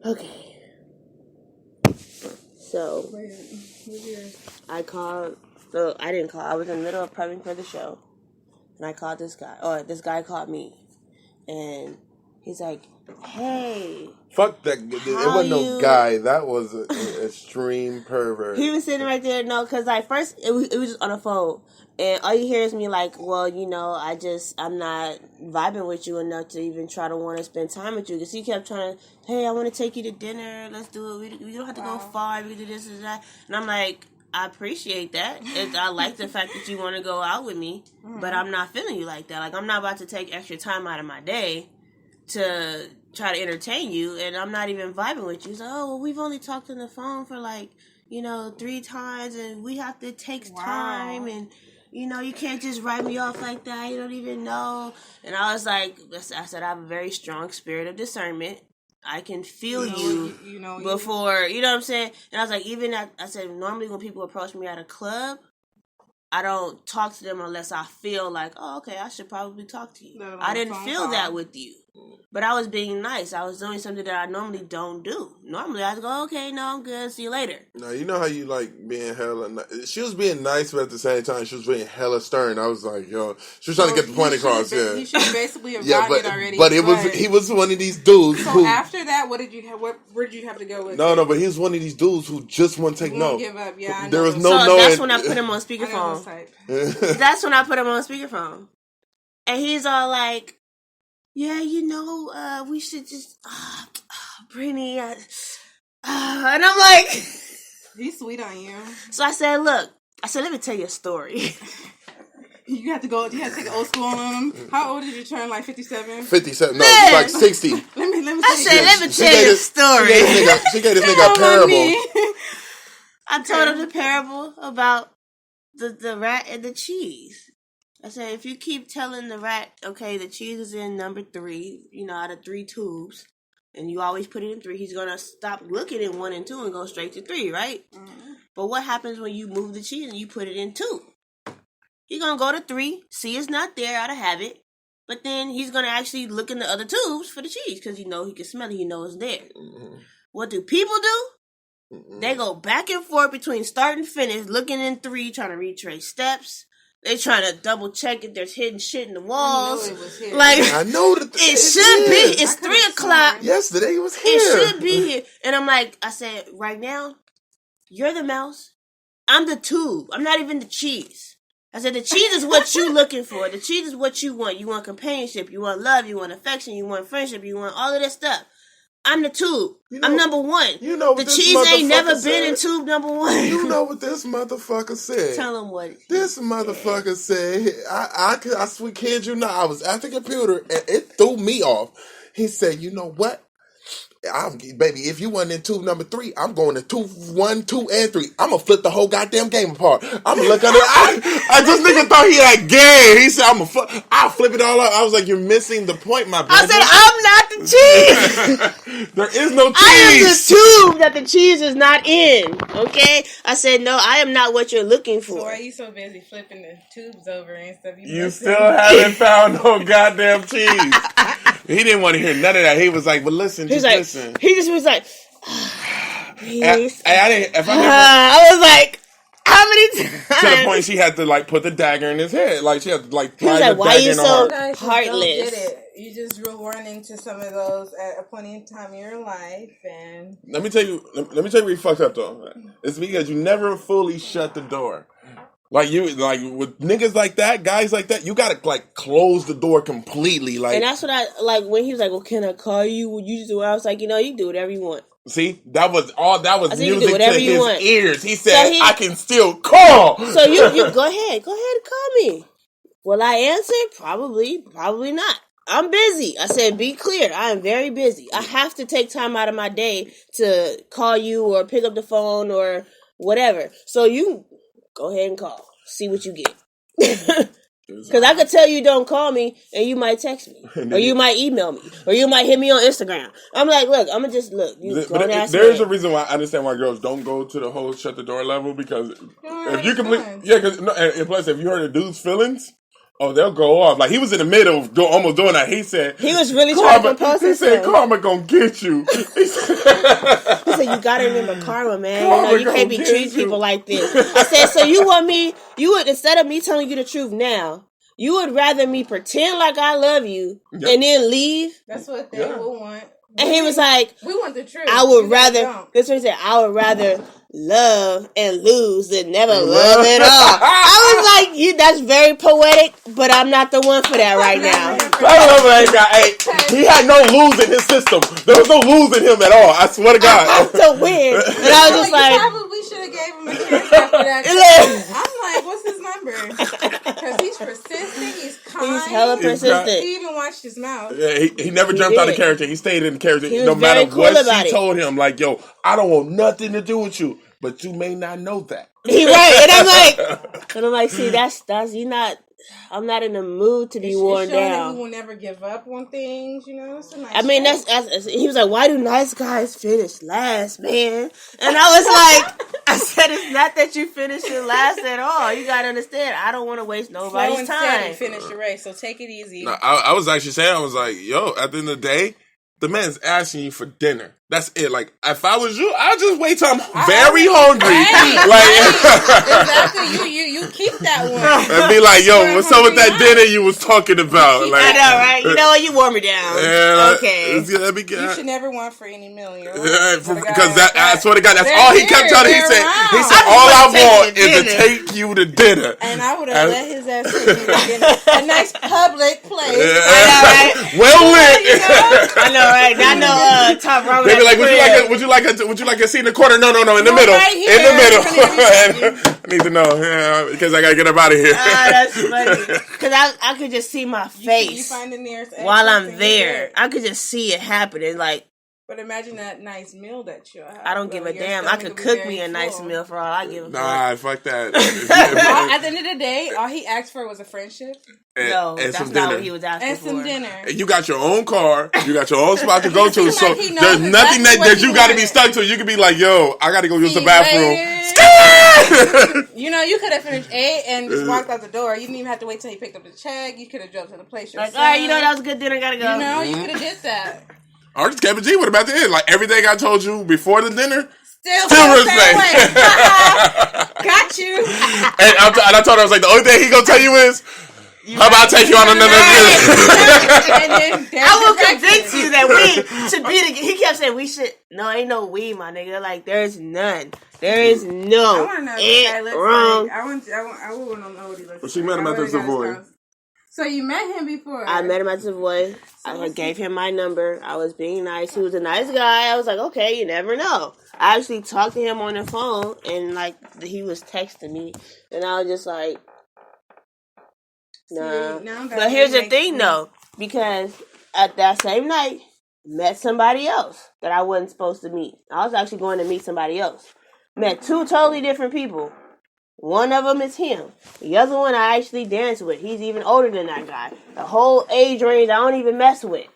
Okay. So, I called. So, I didn't call. I was in the middle of prepping for the show. And I called this guy. Or this guy called me. And he's like, hey. Fuck that. It wasn't no guy. That was an extreme pervert. He was sitting right there. No, because like first, it was just on the phone. And all you hear is me like, well, I'm not vibing with you enough to even try to want to spend time with you. Because he kept trying to, hey, I want to take you to dinner. Let's do it. We don't have to go far. We can do this and that. And I'm like, I appreciate that. I like the fact that you want to go out with me. But I'm not feeling you like that. Like, I'm not about to take extra time out of my day to try to entertain you. And I'm not even vibing with you. So, well, we've only talked on the phone for 3 times. And we have to take time and... you can't just write me off like that. You don't even know. And I was like, I said, I have a very strong spirit of discernment. I can feel you before, you know what I'm saying? And I was like, I said, normally when people approach me at a club, I don't talk to them unless I feel like, oh, okay, I should probably talk to you. I didn't feel that with you. But I was being nice. I was doing something that I normally don't do. Normally, I'd go, okay, no, I'm good. See you later. No, you know how you like being hella nice. She was being nice, but at the same time, she was being hella stern. I was like, yo, she was trying to get the point across. You should basically have gotten it already. But he was one of these dudes. So after that, where did you have to go with? No, but he was one of these dudes who just wouldn't take no. Give up. Yeah, I know. There was no. So that's when I put him on speakerphone. That's when I put him on speakerphone, and he's all like. Yeah, we should just, Brittany, and I'm like... He's sweet on you. So I said, let me tell you a story. You have to take an old school on him. How old did you turn, like 57? 57, no, he's like 60. Let me let me tell you a story. She gave this nigga a parable. I told him the parable about the rat and the cheese. I said, if you keep telling the rat, okay, the cheese is in number 3, out of 3 tubes, and you always put it in 3, he's going to stop looking at 1 and 2 and go straight to 3, right? Mm-hmm. But what happens when you move the cheese and you put it in 2? He's going to go to 3, see it's not there out of habit, but then he's going to actually look in the other tubes for the cheese because he can smell it, he knows it's there. Mm-hmm. What do people do? Mm-hmm. They go back and forth between start and finish, looking in 3, trying to retrace steps. They trying to double check if there's hidden shit in the walls. I know that it should be. It's 3:00. Yesterday it was here. It should be here. And I said, right now, you're the mouse. I'm the tube. I'm not even the cheese. I said, the cheese is what you looking for. The cheese is what you want. You want companionship. You want love. You want affection. You want friendship. You want all of this stuff. I'm the tube. I'm number 1. The cheese ain't never been in tube number 1. You know what this motherfucker said? Tell him what. This motherfucker said, I swear, kid you not, I was at the computer and it threw me off. He said, you know what? Baby, if you wasn't in tube number 3, I'm going to tube 1, 2, and 3. I'm gonna flip the whole goddamn game apart. I'm gonna look under. I just nigga thought he had game. He said, I'll flip it all up. I was like, you're missing the point, my brother. I said, I'm not the cheese. There is no cheese. I am the tube that the cheese is not in. Okay? I said, no, I am not what you're looking for. So why are you so busy flipping the tubes over and stuff? You still haven't found no goddamn cheese. He didn't want to hear none of that. He was like, "But listen, listen." He just was like, "Please." I was like, "How many times?" To the point she had to put the dagger in his head. Like she had to He was like, "Why are you so heartless?" You just run into some of those at a point in time in your life, and let me tell you where you fucked up though. It's because you never fully shut the door. Like with niggas like that, guys like that, you gotta close the door completely. And that's what I like when he was like, "Well, can I call you? Would you do?" I was like, you can do whatever you want. See, that was music to his want. ears. He said, I can still call. So you go ahead and call me. Will I answer? Probably not. I'm busy. I said, be clear. I am very busy. I have to take time out of my day to call you or pick up the phone or whatever. So you go ahead and call. See what you get. Because I could tell you don't call me and you might text me. Or you might email me. Or you might hit me on Instagram. I'm like, look, I'm going to just look. There's a reason why I understand why girls don't go to the whole shut the door level. Because if you complete... Yeah, because and plus, if you hurt a dude's feelings... Oh, they'll go off. Like, he was in the middle of almost doing that. He said... He was really trying to propose He said, himself. karma gonna get you. He said, you gotta remember karma, man. Karma You can't be gonna treating get you. people like this. I said, so you want me, you would, instead of me telling you the truth now, you would rather me pretend like I love you Yep. and then leave? That's what they will want. And he was like, we want the truth. I would You guys rather, don't. this is what he said, I would rather love and lose than never love at all. I was like, that's very poetic, but I'm not the one for that right now. I don't know that guy. Hey, he had no lose in his system. There was no lose in him at all. I swear to I God. have to win. And I was just You like, probably should have gave him a chance after that. I'm like, what's his number? Because he's persistent. He's kind. he's hella He's persistent. He even watched his mouth. Yeah, he never jumped out of character. He stayed in the character. He was No matter very cool what about she it. told him, like, yo, I don't want nothing to do with you, but you may not know that. He right, and I'm like, see, that's you not. I'm not in the mood to be It's worn showing that down. he will never give up on things. You know, it's a nice I mean, trait. that's he was like, why do nice guys finish last, man? And I was like, I said, it's not that you finishing last at all. You gotta understand, I don't want to waste slow nobody's and steady time. finish the race. So take it easy. No, I was actually saying, I was like, yo, at the end of the day, the man's asking you for dinner. That's it. Like, if I was you, I'd just wait till I'm very hungry. Exactly. You keep that one. And be like, yo, what's up with that dinner you was talking about? Like, I know, right? You know what? You wore me down. Okay. You should never want for any meal. Because I swear to God, that's all he kept telling me. He said, all I want is to take you to dinner. And I would have let his ass take me to dinner. A nice public place. I know, right? Well lit. I know, right? I know, top Roman. They be like, would you like a seat in the corner? No, in the middle. Right here. In the middle. I need to know, because I gotta get up out of here. That's funny. Because I could just see my face You find the nearest while exit I'm and there. get I could just see it happening. Like, But imagine that nice meal that you have. I don't give a damn. I could cook me a nice meal for all I give a fuck. Nah, fuck that. At the end of the day, all he asked for was a friendship No, and that's some not dinner. what he was asking and for. some dinner. You got your own car. You got your own spot to go to. So He knows there's nothing exactly what that he you got to be wanted. stuck to. You can be like, yo, I got to go use the He bathroom. waited. You know, you could have finished 8 and just walked out the door. You didn't even have to wait till he picked up the check. You could have drove to the place yourself. Like, all right, you know, that was a good dinner. Gotta go. You know, you could have did that. I just kept a G with him at the end. Like, everything I told you before the dinner, Still Still the same respect. way. Got you. and I told her, I was like, the only thing he gonna tell you is, how about I take you on another dinner? And then there's I will the breakfast. convince you that we should be together. He kept saying we should. No, ain't no we, my nigga. Like, there's none. There is I no. want to know what this guy looks wrong. like. I want to know what he looks like. She met him I at the really gotta Savoy. ask. So you met him before? I met him at Savoy. I gave him my number. I was being nice. He was a nice guy. I was like, okay, you never know. I actually talked to him on the phone, and like he was texting me, and I was just like, nah. See, now that But here's the makes thing, sense. though, because at that same night, met somebody else that I wasn't supposed to meet. I was actually going to meet somebody else. Met 2 totally different people. One of them is him. The other one I actually dance with. He's even older than that guy. The whole age range I don't even mess with.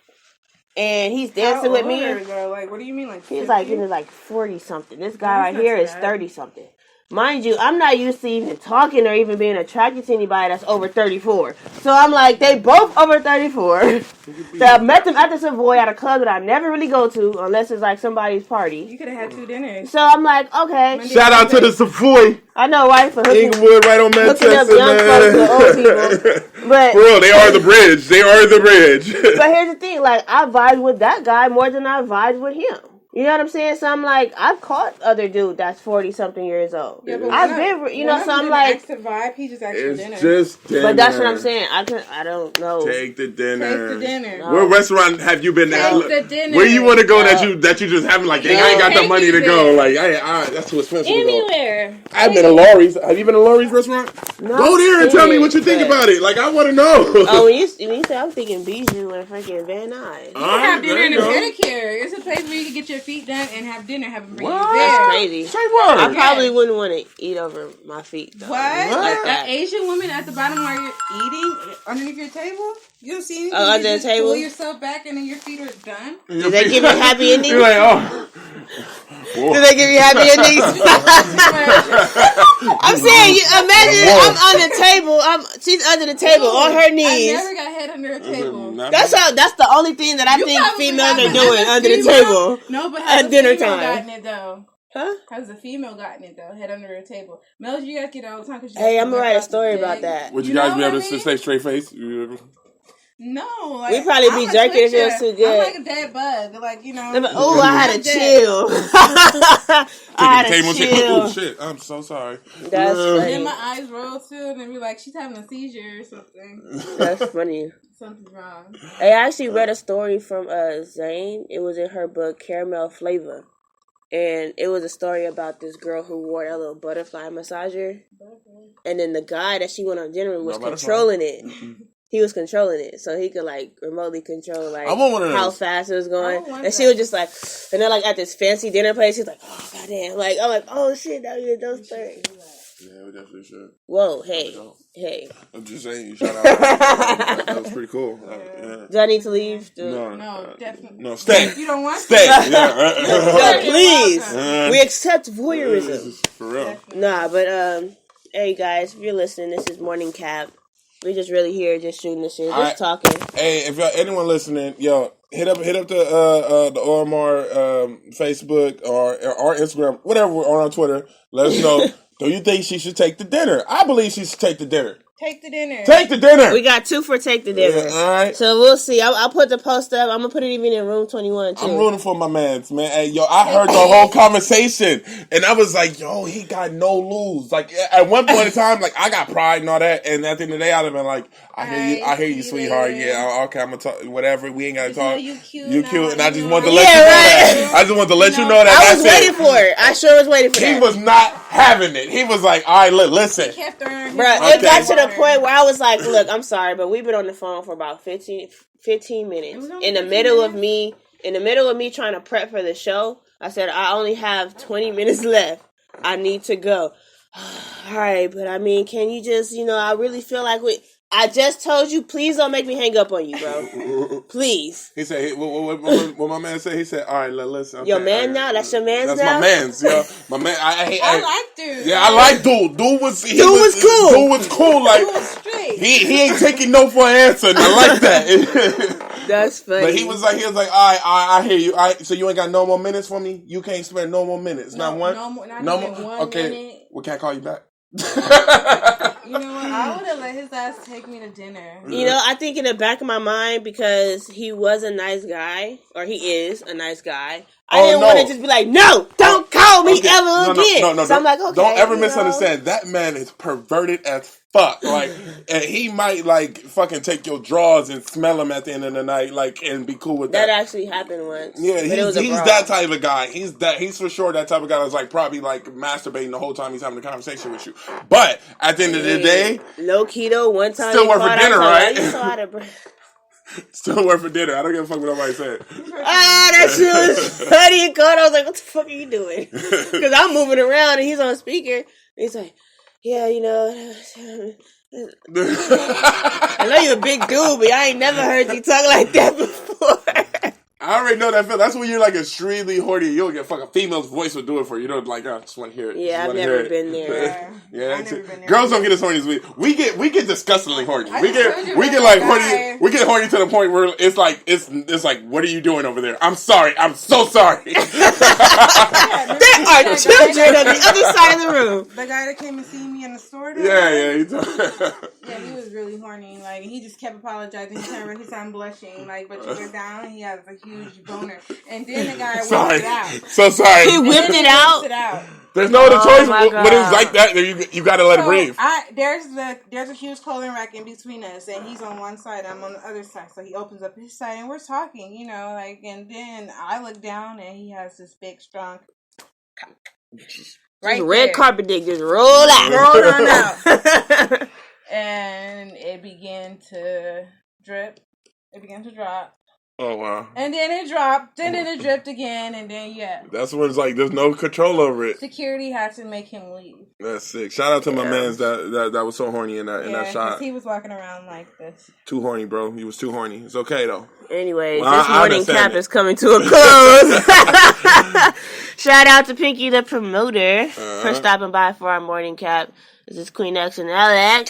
And he's dancing with me. Like, what do you mean? Like, He's like in his like 40 something. This guy That's right not here too is bad. 30 something. Mind you, I'm not used to even talking or even being attracted to anybody that's over 34. So I'm like, they both over 34. So I met them at the Savoy at a club that I never really go to unless it's like somebody's party. You could have had 2 dinners. So I'm like, okay. Shout out to the Savoy. I know, right? For hooking, Inglewood, right on hooking up Manchester, young folks with old people. But For real, they are the bridge. They are the bridge. But here's the thing, like, I vibe with that guy more than I vibe with him. You know what I'm saying? So I'm like, I've caught other dude that's 40-something years old. Yeah, but I've been, you know, so I'm like, to vibe. He just asked for dinner. It's just dinner. but that's what I'm saying. I don't know. Take the dinner. Take the dinner. No. What restaurant have you been at? Take the dinner. Where you want to go that you just haven't like? I ain't got the Take money you to go. there. Like, that's too expensive to go. Anywhere. I've been to Laurie's. Have you been to Laurie's restaurant? No, Go there and tell me what you think but- about it. Like, I want to know. Oh, when you say I'm thinking Bijou and freaking Van Nuys. You can have dinner in a go. pedicure. It's a place where you can get your feet done and have dinner. Have them bring you What? there. That's crazy. Straight word. I probably wouldn't want to eat over my feet, though. What? Like An that. Asian woman at the bottom while you're eating underneath your table? You don't see anything? Oh, You under the just table? Pull yourself back and then your feet are done. Did they give you a happy ending? You're like, oh. 4. Do they give you happy endings? I'm saying, imagine I'm on the table. She's under the table on her knees. I never got head under a table. That's the only thing that I think females are doing under the table. No, but at dinner time. Gotten it though. Huh? Has a female gotten it though? Head under a table. Males, you guys get it all the time. Hey, I'm gonna write a story about that. Would you guys be able to stay straight face? No, like, we probably be jerking if it was too good. I'm like a dead bug, like oh, I had to chill. I had to chill. Oh shit! I'm so sorry. That's funny. And my eyes roll too, and then be like, she's having a seizure or something. That's funny. Something's wrong. I actually read a story from Zane. It was in her book Caramel Flavor, and it was a story about this girl who wore a little butterfly massager, and then the guy that she went on dinner with was controlling it. He was controlling it, so he could like remotely control like how fast it was going. And she was just like, and then like at this fancy dinner place, she's like, oh goddamn, like I'm like, oh shit, that was those stories. Yeah, we definitely should. Whoa, hey. I'm just saying, you shout out. That was pretty cool. Yeah. Do I need to leave? No, definitely. No, stay. You don't want to stay. No, please. We accept voyeurism. For real. Nah, but hey guys, if you're listening, this is Morning Cap. We just really here, just shooting the shit, just talking. Hey, if anyone listening, yo, hit up the OMR Facebook or Instagram, whatever, or on Twitter. Let us know. Do you think she should take the dinner? I believe she should take the dinner. Take the dinner. Take the dinner. We got 2 for take the dinner. Yeah, all right. So we'll see. I'll put the post up. I'm gonna put it even in room 21 too. I'm rooting for my man. Hey, yo, I heard the whole conversation, and I was like, yo, he got no lose. Like at one point in time, like I got pride and all that, and at the end of the day, I'd have been like, I hear you, sweetheart. Yeah, okay, I'm gonna talk. Whatever, we ain't gotta talk. You cute, and I just wanted to let you know that. I just wanted to let you know that. I was waiting for it. I sure was waiting for it. He was not having it. He was like, all right, listen. Bruh, it got to the point where I was like, look, I'm sorry, but we've been on the phone for about 15 minutes. In the middle of me trying to prep for the show, I said, I only have 20 minutes left. I need to go. All right, but I mean, can you just, I really feel like I just told you, please don't make me hang up on you, bro. Please. He said, what my man said? He said, all right, listen. Okay, your man now? That's your man's now? That's my man's, yo. My man, I like dude. Yeah, I like dude. Dude was cool. Dude was cool. Like, dude was straight. He ain't taking no for an answer. And I like that. That's funny. But he was like, all right, I hear you. All right, so you ain't got no more minutes for me? You can't spend no more minutes. Not one? No more. Okay. Minute. Well, can I call you back? You know what? I would have let his ass take me to dinner. I think in the back of my mind, because he was a nice guy, or he is a nice guy, I didn't want to just be like, no, don't call me ever again. No, so I'm like, okay. Don't ever misunderstand. That man is perverted as fuck. Like, and he might, like, fucking take your drawers and smell them at the end of the night, like, and be cool with that. That actually happened once. Yeah, he's that type of guy. He's for sure that type of guy that's, like, probably, like, masturbating the whole time he's having a conversation with you. But at the end of the day, low keto, one time still work for dinner, right? Still work for dinner. I don't give a fuck what nobody said. That shit was funny and cold. I was like, what the fuck are you doing? Because I'm moving around and he's on speaker. And he's like, yeah, I know you're a big dude, but I ain't never heard you talk like that before. I already know that feel. That's when you're like extremely horny. You'll get fucking female's voice will do it for you. You don't like, I just want to hear it. Yeah, I've never been there. Yeah, that's it. Girls don't get as horny as we. We get disgustingly horny. We get like horny. We get horny to the point where it's like what are you doing over there? I'm sorry. I'm so sorry. There are children on the other side of the room. The guy that came and see me in the store. Yeah. He was really horny. Like, he just kept apologizing. He said I'm blushing. Like, but you get down and he has a huge boner. And then the guy whipped it out. So sorry. He whipped it out. There's no other choice. When it's like that, you got to let it breathe. There's a huge clothing rack in between us, and he's on one side, I'm on the other side. So he opens up his side, and we're talking, and then I look down, and he has this big, strong, right, red carpet dick just roll on out, and it began to drip. It began to drop. Oh, wow. And then it dropped, then it dripped again, and then, that's when it's like, there's no control over it. Security had to make him leave. That's sick. Shout out to my mans that was so horny in that shot. He was walking around like this. Too horny, bro. He was too horny. It's okay, though. Anyways, this morning cap is coming to a close. Shout out to Pinky the promoter for stopping by for our morning cap. This is Queen X and Alex.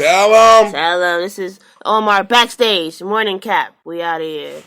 Tell them. This is Omar backstage morning cap. We out of here.